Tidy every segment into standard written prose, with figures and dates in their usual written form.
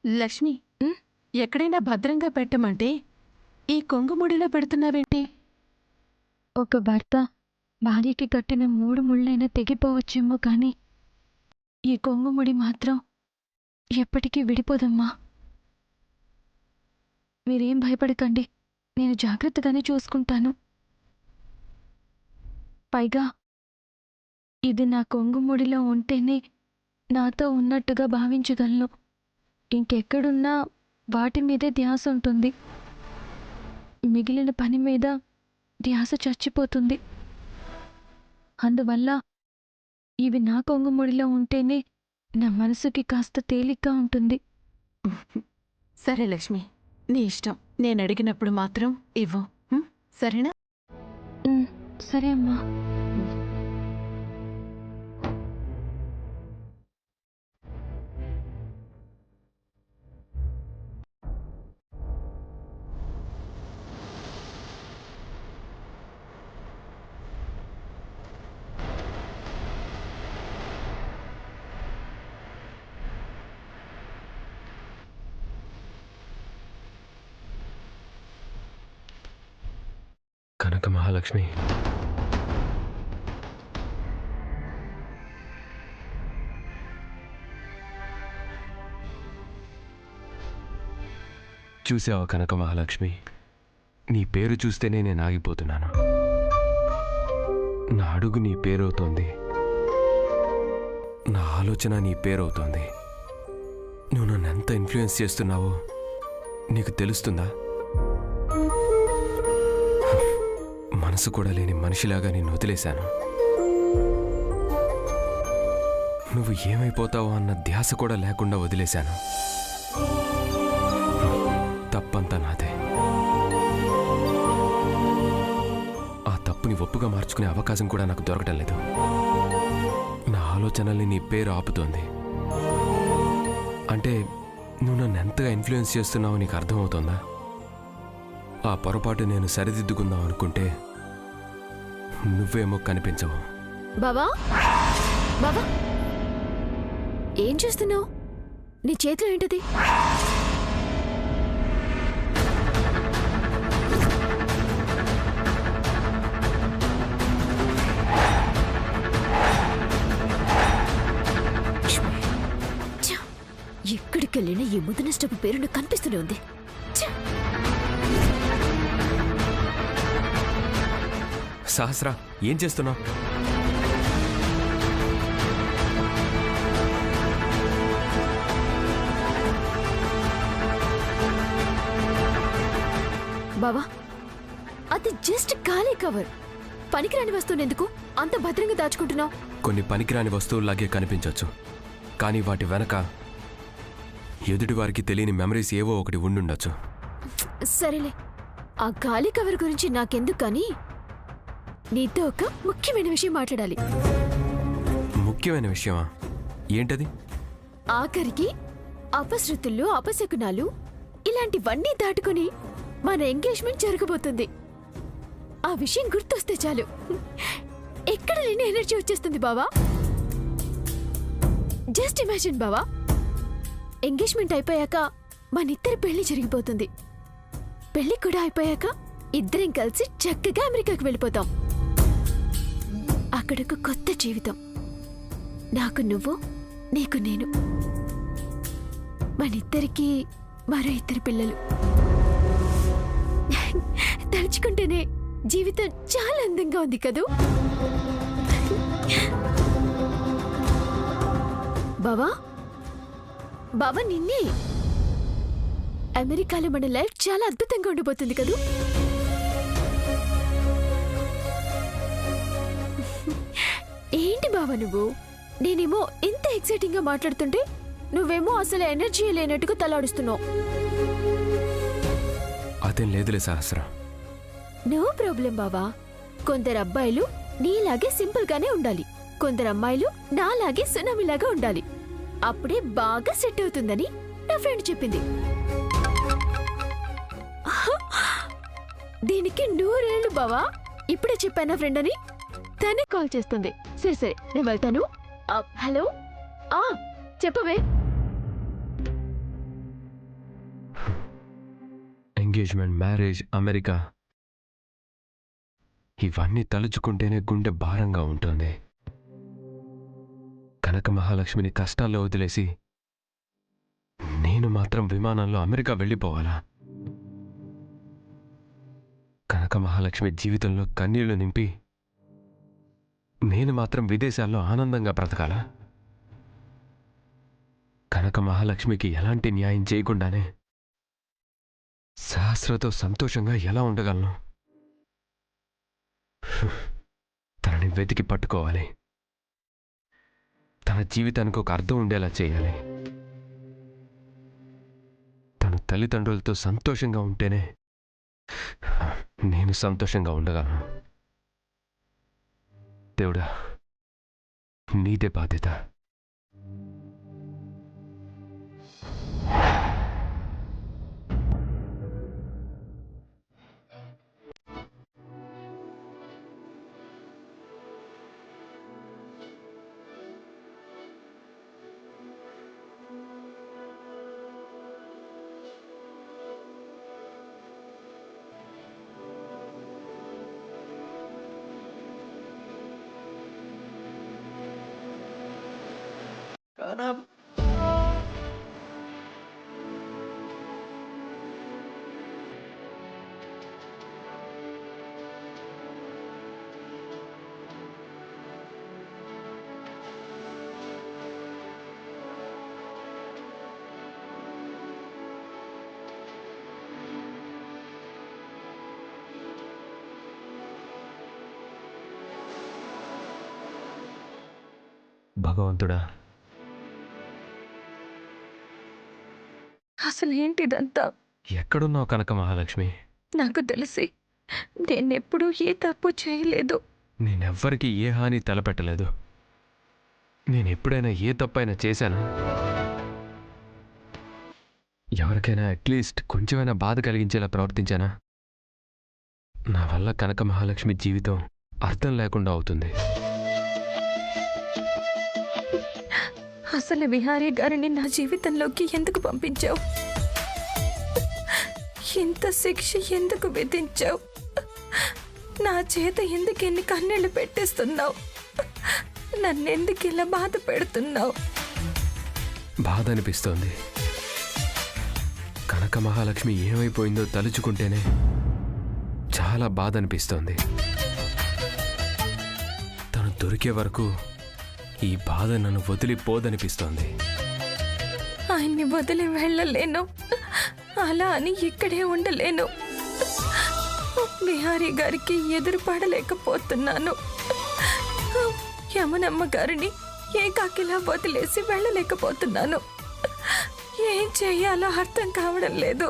లక్ష్మి, ఎక్కడైనా భద్రంగా పెట్టమంటే ఈ కొంగుముడిలో పెడుతున్నావేంటి? ఒక భర్త భార్యకి కట్టిన 3 ముళ్ళైనా తెగిపోవచ్చేమో కానీ ఈ కొంగుముడి మాత్రం ఎప్పటికీ విడిపోదమ్మా. మీరేం భయపడకండి, నేను జాగ్రత్తగానే చూసుకుంటాను. పైగా ఇది నా కొంగుముడిలో ఉంటేనే నాతో ఉన్నట్టుగా భావించగలను. ఇంకెక్కడున్నా వాటి మీదే ధ్యాస ఉంటుంది. మిగిలిన పని మీద ధ్యాస చచ్చిపోతుంది. అందువల్ల ఇవి నా కొంగుముడిలో ఉంటేనే నా మనసుకి కాస్త తేలిగ్గా ఉంటుంది. సరే లక్ష్మి, నీ ఇష్టం. నేను అడిగినప్పుడు మాత్రం ఇవ్వు, సరేనా? సరే అమ్మా. కనక మహాలక్ష్మి, చూసావా కనక మహాలక్ష్మి, నీ పేరు చూస్తేనే నేను ఆగిపోతున్నాను. నా అడుగు నీ పేరవుతోంది, నా ఆలోచన నీ పేరవుతోంది. నువ్వు నన్ను ఎంత ఇన్ఫ్లుయెన్స్ చేస్తున్నావో నీకు తెలుస్తుందా? మనసు కూడా లేని మనిషిలాగా నేను వదిలేశాను. నువ్వు ఏమైపోతావో అన్న ధ్యాస కూడా లేకుండా వదిలేశాను. తప్పంతా నాదే. ఆ తప్పుని ఒప్పుగా మార్చుకునే అవకాశం కూడా నాకు దొరకటం లేదు. నా ఆలోచనల్ని నీ పేరు ఆపుతోంది. అంటే నువ్వు నన్ను ఎంతగా ఇన్ఫ్లుయెన్స్ చేస్తున్నావో నీకు అర్థమవుతోందా? ఆ పొరపాటు నేను సరిదిద్దుకుందాం అనుకుంటే నువ్వేమో కనిపించవు. బావా, బావా, ఏం చేస్తున్నావు? నీ చేతిలో ఏంటది? ఎక్కడికెళ్ళినా ఈ ముదనష్టపు పేరు నాకు కనిపిస్తూనే ఉంది. సహస్ర, ఏం చేస్తున్నావు? బావా, అది జస్ట్ ఖాళీ కవర్. పనికిరాని వస్తువుని ఎందుకు అంత భద్రంగా దాచుకుంటున్నావు? కొన్ని పనికిరాని వస్తువుల్లాగే కనిపించవచ్చు, కానీ వాటి వెనక ఎదుటి వారికి తెలియని మెమరీస్ ఏవో ఒకటి ఉండుండొచ్చు. సరేలే, ఆ ఖాళీ కవర్ గురించి నాకెందుకు, కానీ నీతో ఒక ముఖ్యమైన విషయం మాట్లాడాలి. ముఖ్యమైన విషయమా? ఏంటది? ఆఖరికి అపశృతులు, అపశకునాలు ఇలాంటివన్నీ దాటుకుని మన ఎంగేజ్మెంట్ జరగబోతుంది. ఆ విషయం గుర్తొస్తే చాలు ఎక్కడ లేని ఎనర్జీ వచ్చేస్తుంది బావా. జస్ట్ ఇమాజిన్ బావా, ఎంగేజ్మెంట్ అయిపోయాక మనిద్దరి పెళ్లి జరిగిపోతుంది. పెళ్లి కూడా అయిపోయాక ఇద్దరం కలిసి చక్కగా అమెరికాకి వెళ్ళిపోతాం. అక్కడొక కొత్త జీవితం. నాకు నువ్వు, నీకు నేను, మనిద్దరికీ మరో 2 పిల్లలు. తలుచుకుంటేనే జీవితం చాలా అందంగా ఉంది కదూ. బావా, బావా, నిన్నే. అమెరికాలో మన లైఫ్ చాలా అద్భుతంగా ఉండిపోతుంది కదూ. ఏంటి బావా నువ్వు? నేనేమో ఎంత ఎక్సైటింగ్ గా మాట్లాడుతుంటే నువ్వేమో అసలు ఎనర్జీ లేనట్టుగా తలాడుస్తున్నావు. అదేం లేదులే సహస్ర. నో ప్రాబ్లం బావా. కొందరు అబ్బాయిలు నీలాగే సింపుల్ గానే ఉండాలి, కొందరు అమ్మాయిలు నాలాగే సునామీలాగా ఉండాలి. అప్పుడే బాగా సెట్ అవుతుందని నా ఫ్రెండ్ చెప్పింది. దీనికి 100 ఏళ్ళు బావా. ఇప్పుడే చెప్పానా ఫ్రెండ్ అని? తనే కాల్ చేస్తుంది. సరే సరే, నేను వెళ్తాను. హలో, చెప్పవే. ఎంగేజ్మెంట్, మ్యారేజ్, అమెరికా ఇవన్నీ తలుచుకుంటేనే గుండె భారంగా ఉంటుంది. కనక మహాలక్ష్మిని కష్టాల్లో వదిలేసి నేను మాత్రం విమానంలో అమెరికా వెళ్ళిపోవాలా? కనక మహాలక్ష్మి జీవితంలో కన్నీళ్లు నింపి నేను మాత్రం విదేశాల్లో ఆనందంగా బ్రతకాలా? కనక మహాలక్ష్మికి ఎలాంటి న్యాయం చేయకుండానే సహస్రతో సంతోషంగా ఎలా ఉండగలను? తనని వెతికి పట్టుకోవాలి. తన జీవితానికి ఒక అర్థం ఉండేలా చేయాలి. తన తల్లిదండ్రులతో సంతోషంగా ఉంటేనే నేను సంతోషంగా ఉండగలను. దేవుడా, నీదే బాధ్యత. భగవంతుడా, అసలు ఏంటిదంతా? ఎక్కడున్నావు కనక మహాలక్ష్మి? నాకు తెలిసి నేనెప్పుడూ ఏ తప్పు చేయలేదు. నేనెవ్వరికీ ఏ హాని తలపెట్టలేదు. నేనెప్పుడైనా ఏ తప్పైనా చేశానా? ఎవరికైనా అట్లీస్ట్ కొంచెమైనా బాధ కలిగించేలా ప్రవర్తించానా? నా వల్ల కనక మహాలక్ష్మి జీవితం అర్థం లేకుండా అవుతుంది. అసలు విహారీ గారిని నా జీవితంలోకి ఎందుకు పంపించావు? ఇంత శిక్ష ఎందుకు విధించావు? నా చేత ఎందుకు ఎన్ని కన్నీళ్లు పెట్టేస్తున్నావు? నన్నెందుకు ఇలా బాధ పెడుతున్నావు? బాధ అనిపిస్తోంది. కనక మహాలక్ష్మి ఏమైపోయిందో తలుచుకుంటేనే చాలా బాధ అనిపిస్తోంది. తను దొరికే వరకు ఈ బాధ నన్ను వదిలిపోదనిపిస్తోంది. ఆయన్ని వదిలి వెళ్ళలేను, అలా అని ఇక్కడే ఉండలేను. విహారీ గారికి ఎదురు పడలేకపోతున్నాను. యమునమ్మ గారిని ఏకాకిలా వదిలేసి వెళ్ళలేకపోతున్నాను. ఏం చేయాలో అర్థం కావడం లేదు.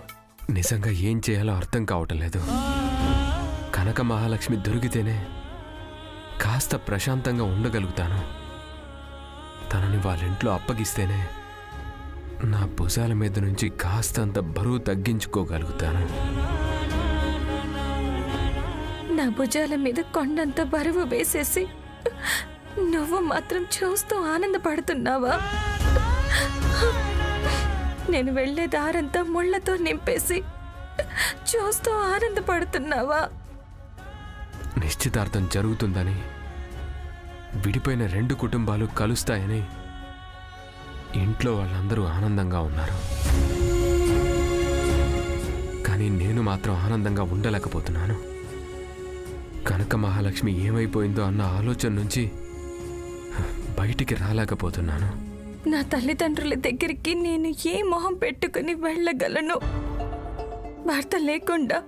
నిజంగా ఏం చేయాలో అర్థం కావటం లేదు. కనక మహాలక్ష్మి దొరికితేనే కాస్త ప్రశాంతంగా ఉండగలుగుతాను. తనని వాళ్ళింట్లో అప్పగిస్తేనే నా భుజాల మీద నుంచి కాస్తంత బరువు తగ్గించుకోగలుగుతాను. నా భుజాల మీద కొండంత బరువు వేసేసి నువ్వు మాత్రం చూస్తూ ఆనందపడుతున్నావా? నేను వెళ్లే దారంతా ముళ్లతో నింపేసి చూస్తూ ఆనందపడుతున్నావా? నిశ్చితార్థం జరుగుతుందని, విడిపోయిన 2 కుటుంబాలు కలుస్తాయని ఇంట్లో వాళ్ళందరూ ఆనందంగా ఉన్నారు. కానీ నేను మాత్రం ఆనందంగా ఉండలేకపోతున్నాను. కనక మహాలక్ష్మి ఏమైపోయిందో అన్న ఆలోచన నుంచి బయటికి రాలేకపోతున్నాను. నా తల్లిదండ్రుల దగ్గరికి నేను ఏ మొహం పెట్టుకుని వెళ్ళగలను? భర్త లేకుండా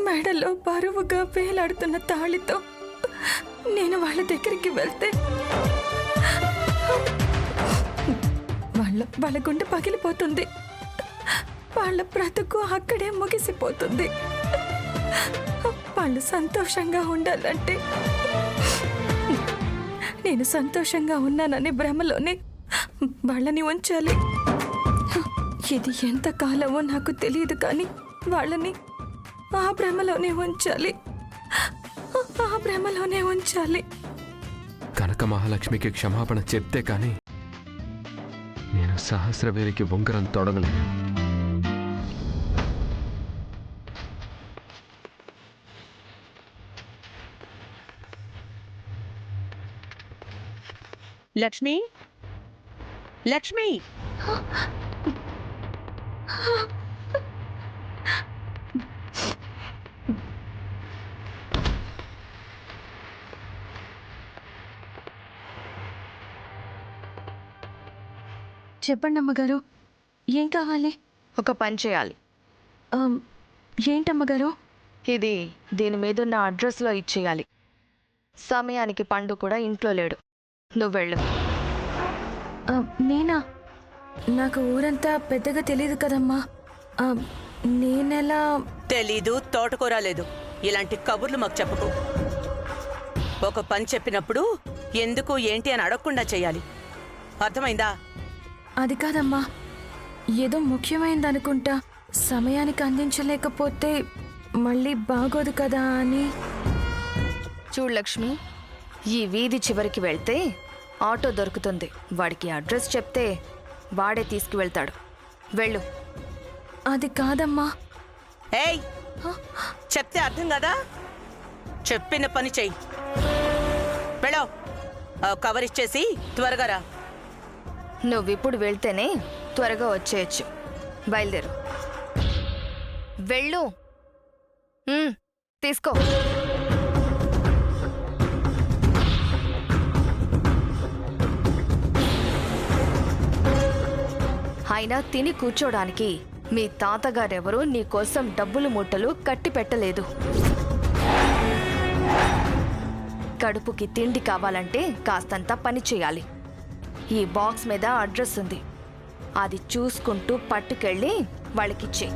మెడలో బరువుగా వేలాడుతున్న తాళితో నేను వాళ్ళ దగ్గరికి వెళ్తే వాళ్ళ గుండె పగిలిపోతుంది. వాళ్ళ బ్రతుకు అక్కడే ముగిసిపోతుంది. వాళ్ళు సంతోషంగా ఉండాలంటే నేను సంతోషంగా ఉన్నానని భ్రమలోనే వాళ్ళని ఉంచాలి. ఇది ఎంత కాలమో నాకు తెలియదు, కానీ వాళ్ళని ఆ భ్రమలోనే ఉంచాలి. ఆ భ్రమలోనే ఉంచాలి. కనక మహాలక్ష్మికి క్షమాపణ చెప్తే కానీ నేను సహస్రవేలికి ఉంగరం తొడగలేను. లక్ష్మి లక్ష్మి చెప్పండి అమ్మగారు, ఏం కావాలి? ఒక పని చేయాలి. ఏంటమ్మగారు? ఇది దీని మీద ఉన్న అడ్రస్లో ఇచ్చేయాలి. సమయానికి పండు కూడా ఇంట్లో లేడు. నువ్వు వెళ్ళు. నేనా? నాకు ఊరంతా పెద్దగా తెలియదు కదమ్మా. నేనెలా? తెలీదు, తోటకూర లేదు, ఇలాంటి కబుర్లు మాకు చెప్పకు. ఒక పని చెప్పినప్పుడు ఎందుకు ఏంటి అని అడగకుండా చేయాలి, అర్థమైందా? అది కాదమ్మా, ఏదో ముఖ్యమైనది అనుకుంటా. సమయానికి అందించలేకపోతే మళ్ళీ బాగోదు కదా అని. చూడు లక్ష్మి, ఈ వీధి చివరికి వెళ్తే ఆటో దొరుకుతుంది. వాడికి అడ్రస్ చెప్తే వాడే తీసుకువెళ్తాడు. వెళ్ళు. అది కాదమ్మా. ఏయ్, చెప్తే అర్థం కదా, చెప్పిన పని చెయ్యి. వెళ్ళో, కవర్ ఇచ్చేసి త్వరగా రా. నువ్విప్పుడు వెళ్తేనే త్వరగా వచ్చేయచ్చు. బయలుదేరు. వెళ్ళు. తీసుకో. అయినా తిని కూర్చోడానికి మీ తాతగారెవరూ నీకోసం డబ్బులు మూటలు కట్టి పెట్టలేదు. కడుపుకి తిండి కావాలంటే కాస్తంత పని చేయాలి. ఈ బాక్స్ మీద అడ్రస్ ఉంది, అది చూసుకుంటూ పట్టుకెళ్ళి వాళ్ళకిచ్చే.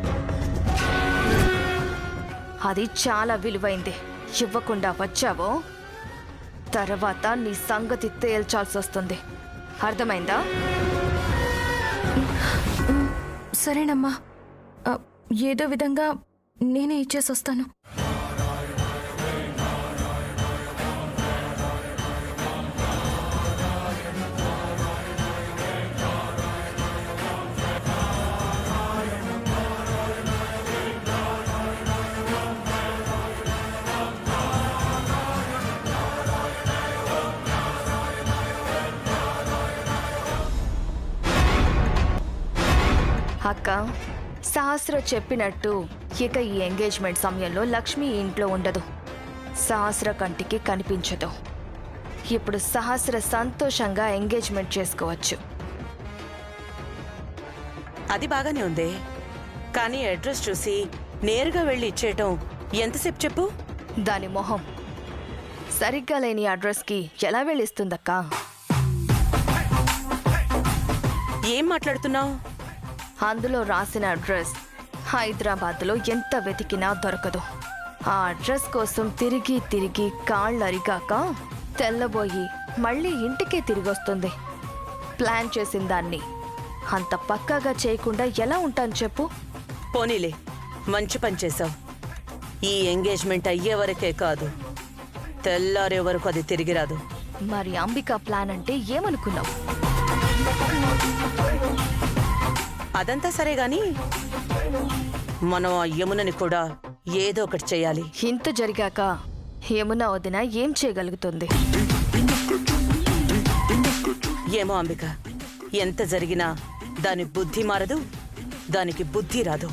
అది చాలా విలువైంది. ఇవ్వకుండా వచ్చావో తర్వాత నీ సంగతి తేల్చాల్సి వస్తుంది. అర్థమైందా? సరేనమ్మా, ఏదో విధంగా నేనే ఇచ్చేసొస్తాను. అక్క, సహస్ర చెప్పినట్టు ఇక ఈ ఎంగేజ్మెంట్ సమయంలో లక్ష్మి ఇంట్లో ఉండదు. సహస్ర కంటికి కనిపించదు. ఇప్పుడు సహస్ర సంతోషంగా ఎంగేజ్మెంట్ చేసుకోవచ్చు. అది బాగానే ఉంది, కానీ అడ్రస్ చూసి నేరుగా వెళ్ళి ఇచ్చేయటం ఎంతసేపు చెప్పు? దాని మొహం సరిగ్గా లేని అడ్రస్కి ఎలా వెళ్ళిస్తుందక్కా? ఏం మాట్లాడుతున్నావు? అందులో రాసిన అడ్రస్ హైదరాబాద్లో ఎంత వెతికినా దొరకదు. ఆ అడ్రస్ కోసం తిరిగి తిరిగి కాళ్ళరిగాక తెల్లబోయి మళ్ళీ ఇంటికే తిరిగొస్తుంది. ప్లాన్ చేసిన దాన్ని అంత పక్కాగా చేయకుండా ఎలా ఉంటాను చెప్పు? పోనీలే, మంచి పని చేశావు. ఈ ఎంగేజ్మెంట్ అయ్యే వరకే కాదు, తెల్లారే వరకు అది తిరిగి రాదు. మరి అంబిక ప్లాన్ అంటే ఏమనుకున్నావు? అదంతా సరే గాని మనం ఆ యమునని కూడా ఏదో ఒకటి చేయాలి. ఇంత జరిగాక యమున వదిన ఏం చేయగలుగుతుంది? ఏమో అంబిక, ఎంత జరిగినా దాని బుద్ధి మారదు, దానికి బుద్ధి రాదు.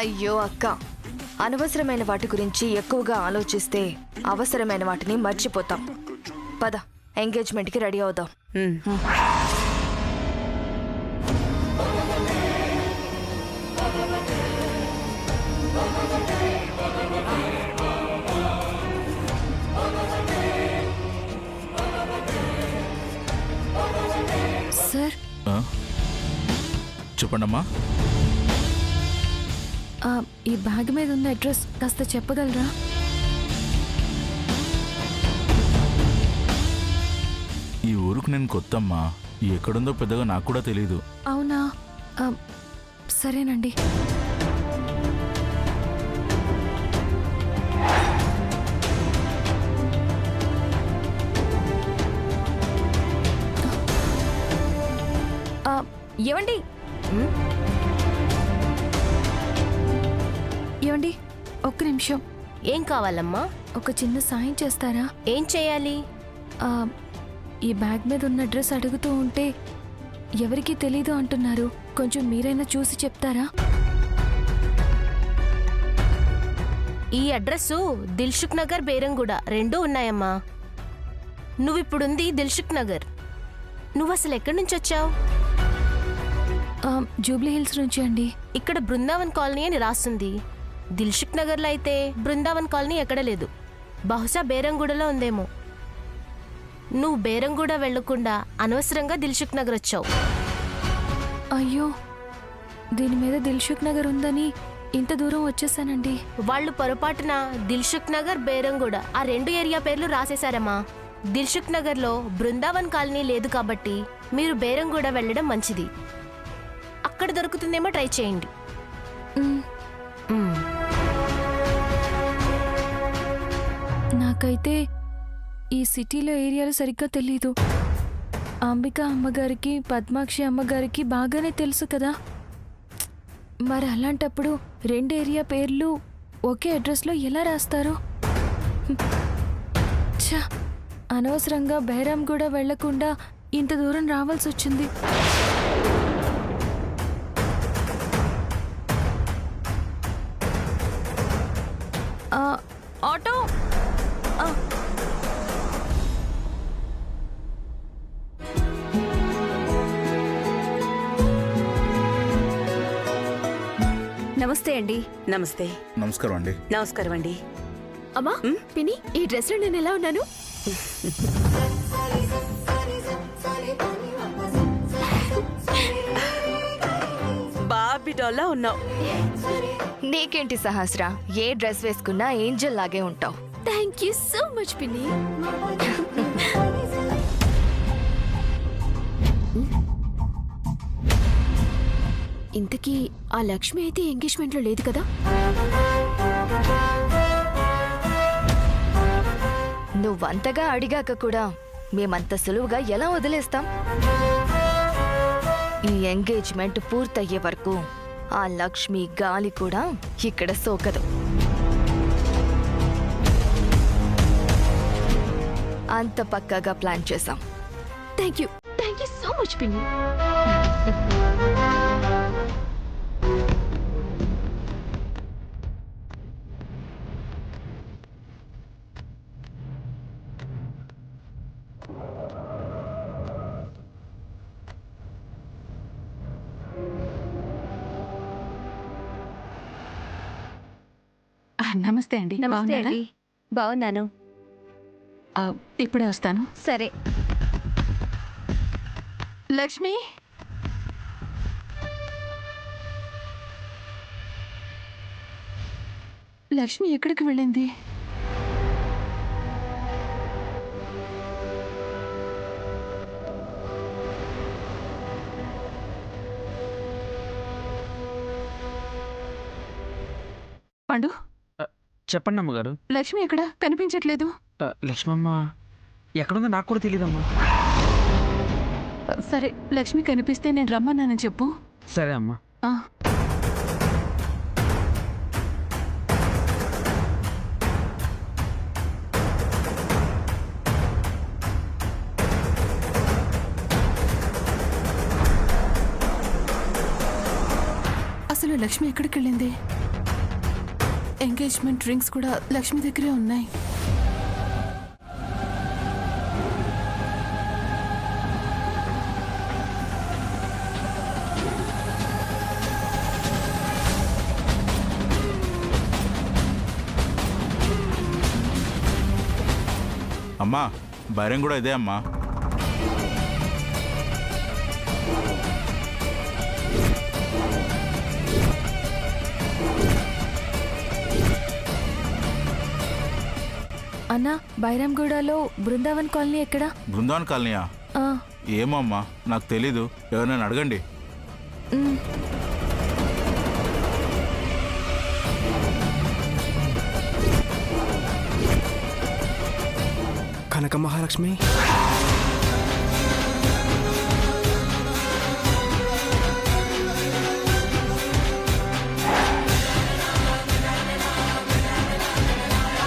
అయ్యో అక్క, అనవసరమైన వాటి గురించి ఎక్కువగా ఆలోచిస్తే అవసరమైన వాటిని మర్చిపోతాం. పద, ఎంగేజ్మెంట్కి రెడీ అవుదాం. సార్, చెప్పండమ్మా. ఈ బ్యాగ్ మీద ఉన్న అడ్రస్ కాస్త చెప్పగలరా? ఈ ఊరుకు నేను కొత్తమ్మా, ఎక్కడుందో పెద్దగా నాకు కూడా తెలీదు. అవునా? సరేనండి. ఏవండి ఏవండి, ఒక్క నిమిషం. ఏం కావాలమ్మా? ఒక చిన్న సాయం చేస్తారా? ఏం చేయాలి? ఈ బ్యాగ్ మీద ఉన్న అడ్రస్ అడుగుతూ ఉంటే ఎవరికీ తెలీదు అంటున్నారు. కొంచెం మీరైనా చూసి చెప్తారా? ఈ అడ్రస్సు దిల్సుఖ్ నగర్, బేరంగూడ రెండూ ఉన్నాయమ్మా. నువ్విప్పుడుంది దిల్సుఖ్ నగర్. నువ్వు అసలు ఎక్కడి నుంచి వచ్చావు? జూబ్లీ హిల్స్ నుంచి అండి. ఇక్కడ బృందావన్ కాలనీ అని రాస్తుంది. దిల్సుఖ్ నగర్లో అయితే బృందావన్ కాలనీ ఎక్కడ లేదు. బహుశా బేరంగూడలో ఉందేమో. నువ్వు బేరంగూడ వెళ్లకుండా అనవసరంగా దిల్సుఖ్ నగర్ వచ్చావు. అయ్యో, దీని మీద దిల్సుఖ్ నగర్ ఉందని ఇంత దూరం వచ్చేసానండి. వాళ్ళు పొరపాటున దిల్సుఖ్ నగర్, బేరంగూడ ఆ రెండు ఏరియా పేర్లు రాసేశారమ్మా. దిల్సుఖ్ నగర్లో బృందావన్ కాలనీ లేదు కాబట్టి మీరు బేరంగూడ వెళ్ళడం మంచిది. అక్కడ దొరుకుతుందేమో ట్రై చేయండి. మ్, మ్. నాకైతే ఈ సిటీలో ఏరియాలు సరిగ్గా తెలీదు. అంబిక అమ్మగారికి, పద్మాక్షి అమ్మగారికి బాగానే తెలుసు కదా. మరి అలాంటప్పుడు రెండు ఏరియా పేర్లు ఒకే అడ్రస్లో ఎలా రాస్తారు? ఛా, అనవసరంగా బైరామ్ కూడా వెళ్లకుండా ఇంత దూరం రావాల్సి వచ్చింది. ఆటో! నమస్తే అండి. నమస్తే. నమస్కారం అండి. నమస్కారం అండి. అమ్మా పిన్ని, ఈ డ్రెస్ లో నేను ఎలా ఉన్నాను? బాబీ డాల్లా ఉన్నావు. నీకేంటి సహస్ర, ఏ డ్రెస్ వేసుకున్నా ఏంజల్ లాగే ఉంటావు. థ్యాంక్ యూ సో మచ్ పిన్ని. ఇంతకీ ఆ లక్ష్మి అయితే ఎంగేజ్మెంట్ లో లేదు కదా? నువ్వంతగా అడిగాక కూడా మేమంత సులువుగా ఎలా వదిలేస్తాం? ఈ ఎంగేజ్మెంట్ పూర్తయ్యే వరకు ఆ లక్ష్మి గాలి కూడా ఇక్కడ సోకదు. అంత పక్కాగా ప్లాన్ చేశాం. థ్యాంక్ యూ సో మచ్ పిన్ని. నమస్తే అండి. బాగున్నారా? బాగున్నాను. ఇప్పుడే వస్తాను. సరే. లక్ష్మి, లక్ష్మి ఎక్కడికి వెళ్ళింది? పండు, చెప్పండి అమ్మగారు. లక్ష్మి ఎక్కడ కనిపించట్లేదు? లక్ష్మమ్మ ఎక్కడుందో నాకు కూడా తెలియదమ్మా. సరే, లక్ష్మి కనిపిస్తే నేను రమ్మన్నానని చెప్పు. సరే అమ్మా. ఆ. అసలు లక్ష్మి ఎక్కడికి వెళ్ళింది? ఎంగేజ్మెంట్ రింగ్స్ కూడా లక్ష్మి దగ్గరే ఉన్నాయి. అమ్మా, బైరం కూడా ఇదే అమ్మా. అన్నా, బైరామ్గూడలో బృందావన్ కాలనీ ఎక్కడా? బృందావన్ కాలనీయా? ఆ, ఏమో అమ్మా, నాకు తెలీదు. ఎవరైనా అడగండి. మ్. కనక మహాలక్ష్మి.